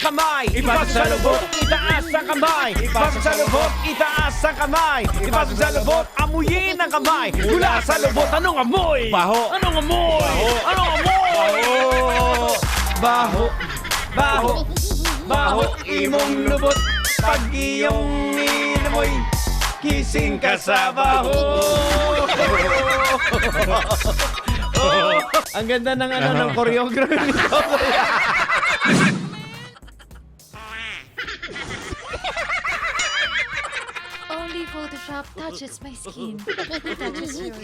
kamay. Ipagsalubot, itaas ang kamay. Ipagsalubot, itaas ang kamay. Ipagsalubot, amuyin ang kamay. Mula sa lubot, anong amoy? Baho. Anong amoy? Baho. Anong amoy? Baho. Baho. Baho. Imong lubot. Pag iyong inamoy, kising ka sa baho. Ang ganda ng ng choreography nito. Only Photoshop touches my skin. It touches yours.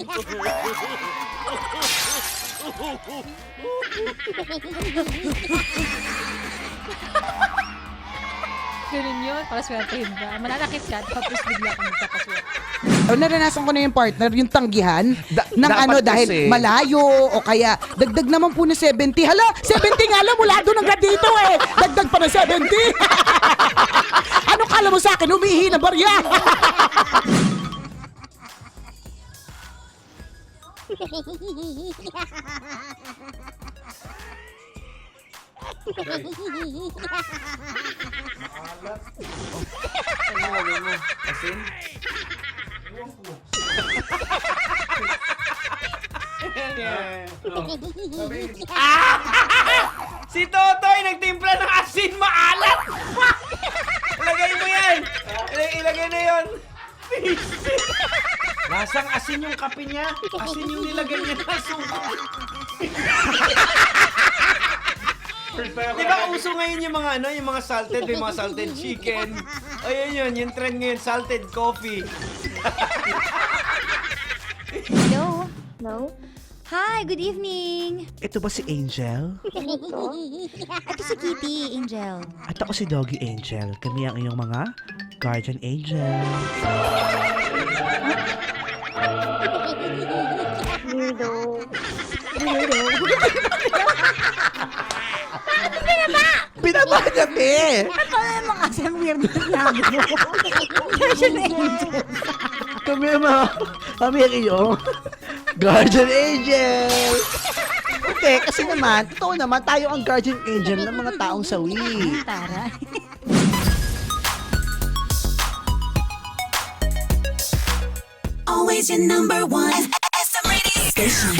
Ganun yun. Paswertehin ka. Mananakit ka, tapos bigla ka magpapaswerte. Naranasan ko na yung partner, yung tanggihan ng dapat dahil kasi malayo o kaya dagdag naman po na 70. Hala, 70 nga lang mula doon hanggang dito eh. Dagdag pa na 70. Ano kala mo sa akin? Umihi na barya. Asin? Si Totoy nagtimpla ng asin maalat! Ilagay mo yan! Ilagay na yon. Lasang asin yung kape niya. Asin yung nilagay niya na suka. Di ba uso ngayon yung mga yung mga salted, yung mga salted chicken. Ayun yun, yung trend ngayon, salted coffee. Hello? Hello? Hi, good evening. Ito ba si Angel? Ito si Kitty, Angel. At ako si Doggy Angel. Kami ang iyong mga guardian angel. Weirdo. Binaba niya, te! Ano naman kasi ang weird na sinabi mo? Guardian angel. Kami ang iyong guardian angel. Okay, kasi naman, totoo naman, tayo ang guardian angel ng mga taong sawi. Tara. Always your number one. SM Radio Station.